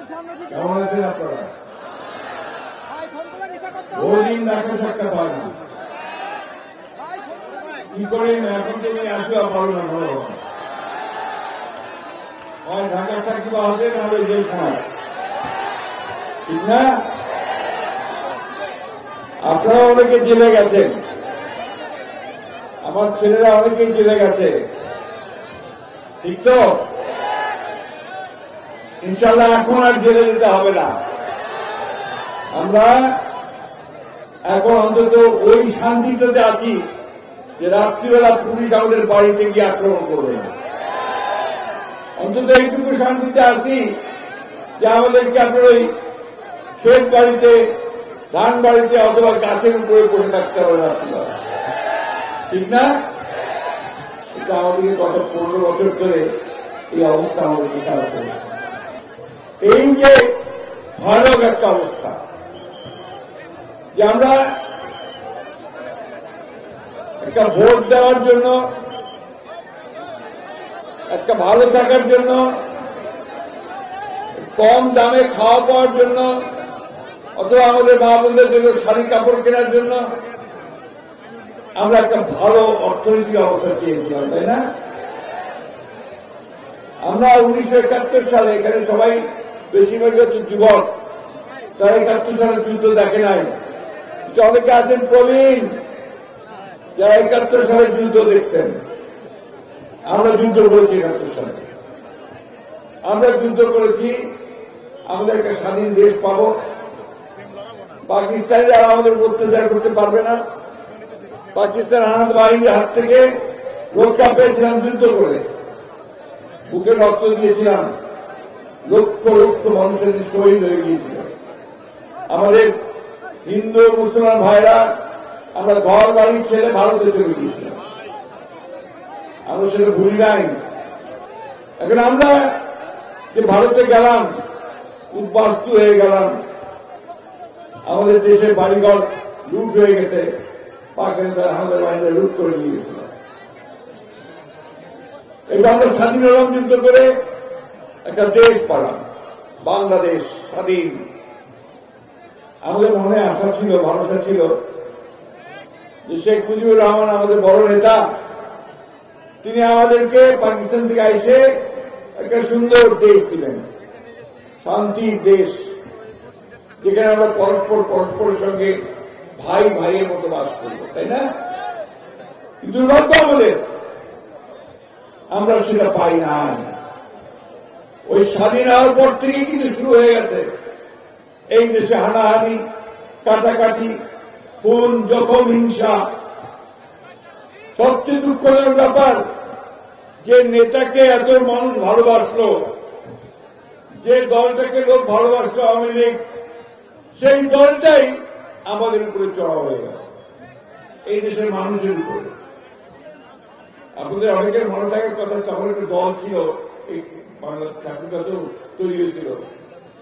কেমন আছেন আপনারা? বহুদিন দেখা সাক্ষাৎ হয় না, কি করে এখন থেকে আসবে পারো না, ভালো হয় ঢাকা থাকি বা হবে না হবে জেল খায়, ঠিক না? আপনারা অনেকে জেলে গেছেন, আমার ছেলেরা অনেকেই জেলে গেছে, ঠিক তো? ইনশাল্লাহ এখন আর জেলে যেতে হবে না। আমরা এখন অন্তত ওই শান্তিতে আছি যে রাত্রিবেলা পুলিশ আমাদের বাড়িতে গিয়ে আক্রমণ করবে না। অন্তত এইটুকু শান্তিতে আছি যে আমাদেরকে আপনার ওই ক্ষেত বাড়িতে, ধান বাড়িতে অথবা গাছের উপরে বসে থাকতে হবে রাত্রিবেলা, ঠিক না? এটা আমাদেরকে গত 15 বছর ধরে এই অবস্থা আমাদেরকে খারাপ করেছে। এই যে ভয়ানক একটা অবস্থা যে আমরা একটা ভোট দেওয়ার জন্য, একটা ভালো থাকার জন্য, কম দামে খাওয়া পাওয়ার জন্য, অথবা আমাদের মা বোনদের জন্য শাড়ি কাপড় কেনার জন্য আমরা একটা ভালো অর্থনৈতিক অবস্থা চেয়েছিলাম, তাই না? আমরা 1971 সালে এখানে সবাই বেশিরভাগই হচ্ছে যুবক, তারা 71 সালে যুদ্ধ দেখে নাই। অনেকে আছেন প্রবীণ যারা 71 সালে যুদ্ধ দেখছেন। আমরা যুদ্ধ করেছি 71 সালে, আমরা যুদ্ধ করেছি আমাদের একটা স্বাধীন দেশ পাব, পাকিস্তানিরা আর আমাদের অত্যাচার করতে পারবে না, পাকিস্তান আনন্দ বাহিনীর হাত থেকে রক্ষা পেয়েছিলাম যুদ্ধ করে, বুকে রক্ত দিয়েছিলাম, লক্ষ লক্ষ মানুষের শহীদ হয়ে গিয়েছিল। আমাদের হিন্দু মুসলমান ভাইরা আমরা ঘর বাড়ি ছেড়ে ভারতে চলে গিয়েছিলাম, আমরা সেটা ভুলি নাই। এখন আমরা যে ভারতে গেলাম, উদ্বাস্তু হয়ে গেলাম, আমাদের দেশের বাড়িঘর লুট হয়ে গেছে, পাকিস্তান আমাদের বাহিনীরা লুট করে নিয়ে গেছিল। এবার আমরা স্বাধীন হলাম যুদ্ধ করে, একটা দেশ পালাম, বাংলাদেশ স্বাধীন। আমাদের মনে আশা ছিল, ভরসা ছিল যে শেখ মুজিবুর রহমান আমাদের বড় নেতা, তিনি আমাদেরকে পাকিস্তান থেকে এসে একটা সুন্দর দেশ দিলেন, শান্তির দেশ, যেখানে আমরা পরস্পরের সঙ্গে ভাই ভাইয়ের মতো বাস করব, তাই না? দুর্ভাগ্য আমাদের, আমরা সেটা পাই নাই। ওই স্বাধীন হওয়ার পর থেকে কিন্তু শুরু হয়ে গেছে এই দেশে হানাহানি, কাটাকাটি, খুন, জখম, হিংসা। সবচেয়ে দুঃখজনক ব্যাপার যে নেতাকে এত মানুষ ভালোবাসলো, যে দলটাকে লোক ভালোবাসলো আওয়ামী লীগ, সেই দলটাই আমাদের উপরে চড়া হয়ে গেল, এই দেশের মানুষের উপরে। আপনাদের অনেকের মনে থাকার কথা, তখন একটা দল ছিল, এই বাংলা ঠাকুরটা তো তৈরি হয়েছিল,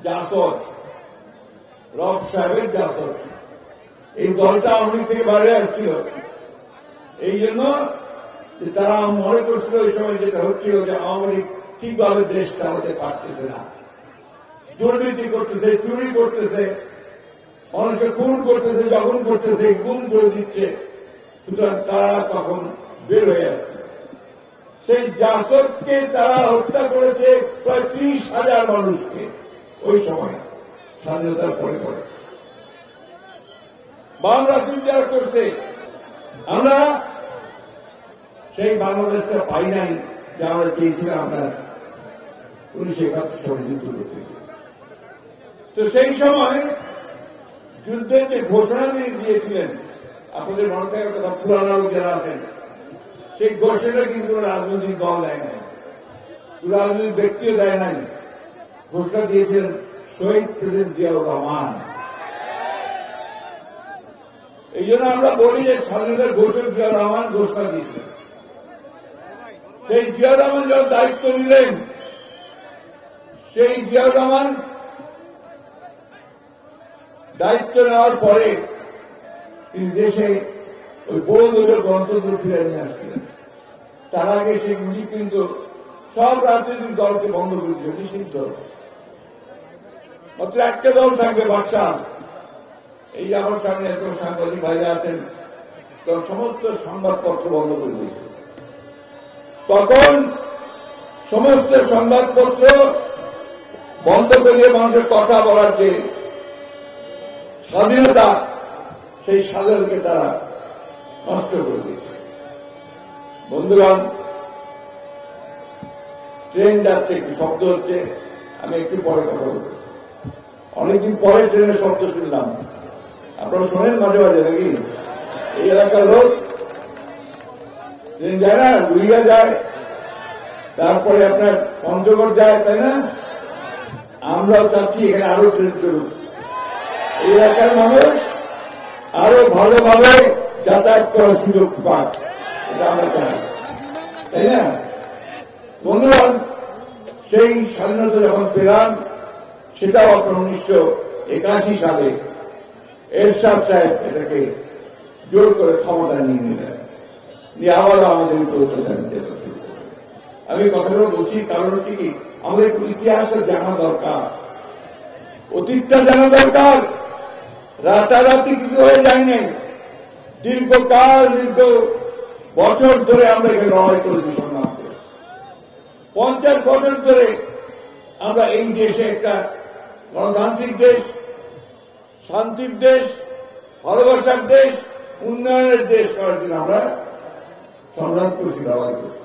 জাসদ, রব সাহেবের জাসদ। এই দলটা আওয়ামী লীগ থেকে বাইরে আসছিল এই জন্য যে তারা মনে করছিল ওই সময় যেটা হচ্ছিল যে আওয়ামী লীগ ঠিকভাবে দেশ চালাতে পারতেছে না, দুর্নীতি করতেছে, চুরি করতেছে, মানুষকে খুন করতেছে, জখম করতেছে, গুম করে দিচ্ছে। সুতরাং তারা তখন বের হয়ে আসছে। সেই জাসদকে তারা হত্যা করেছে প্রায় 30,000 মানুষকে ওই সময়, স্বাধীনতার পরে পরে। বাংলা যারা করছে, আমরা সেই বাংলাদেশটা পাই নাই যে আমরা চেয়েছিলাম আপনার 1971 সালে যুদ্ধ করতে। তো সেই সময় যুদ্ধের যে ঘোষণা তিনি দিয়েছিলেন, আপনাদের মনে থাকার কথা, পুরানো লোক যারা আছেন, সেই ঘোষণা কিন্তু রাজনৈতিক দল দেয় নাই, রাজনৈতিক ব্যক্তিও দেয় নাই। ঘোষণা দিয়েছিলেন শহীদ প্রেসিডেন্ট জিয়াউর রহমান। এই জন্য আমরা বলি যে স্বাধীনতার ঘোষক জিয়াউর রহমান ঘোষণা দিয়েছিলেন। সেই জিয়াউর রহমান যখন দায়িত্ব নিলেন, সেই জিয়াউর রহমান দায়িত্ব নেওয়ার পরে তিনি দেশে ওই বহুদলীয় গণতন্ত্র ফিরে নিয়ে আসছিলেন। তার আগে শেখ মুজিব কিন্তু সব রাজনৈতিক দলকে বন্ধ করে দিল, নিষিদ্ধ। মাত্র একটা দল থাকবে বাদশাহ। এই আমার সামনে এত সাংবাদিক ভাইরা আছেন, তো সমস্ত সংবাদপত্র বন্ধ করে দিয়েছে। তখন সমস্ত সংবাদপত্র বন্ধ করে মানুষের কথা বলার যে স্বাধীনতা, সেই স্বাধীনতাকে তারা নষ্ট করে দিয়েছে। বন্ধুগণ, ট্রেন যাচ্ছে, একটু শব্দ হচ্ছে, আমি একটু পরে কথা বলতেছি। অনেকদিন পরে ট্রেনের শব্দ শুনলাম, আপনারা শোনেন মাঝে মাঝে নাকি? এই এলাকার লোক ট্রেন যায় না, গুড়িয়া যায়, তারপরে আপনার পঞ্চগড় যায়, তাই না? আমরাও চাচ্ছি এখানে আরো ট্রেন চলুক, এই এলাকার মানুষ আরো ভালোভাবে যাতায়াত করার সুযোগ পাক, এটা আমরা চাই, তাই না? বন্ধুগণ, সেই স্বাধীনতা যখন পেলাম, সেটাও আপনার 1981 সালে এরশাদ সাহেব এটাকে জোর করে ক্ষমতা নিয়ে নিলেন, নিয়ে আবারও আমাদের উপর অত্যাচার নির্যাতন শুরু করলেন। আমি কথাগুলো বলছি কারণ হচ্ছে কি, আমাদের একটু ইতিহাসটা জানা দরকার, অতীতটা জানা দরকার। রাতারাতি কিছু হয়ে যায় নাই, দীর্ঘকাল, দীর্ঘ বছর ধরে আমরা এখানে লড়াই করেছি, সংগ্রাম করেছি। 50 বছর ধরে আমরা এই দেশে একটা গণতান্ত্রিক দেশ, শান্তির দেশ, ভালোবাসার দেশ, উন্নয়নের দেশ করার জন্য আমরা সংগ্রাম করছি, লড়াই করছি।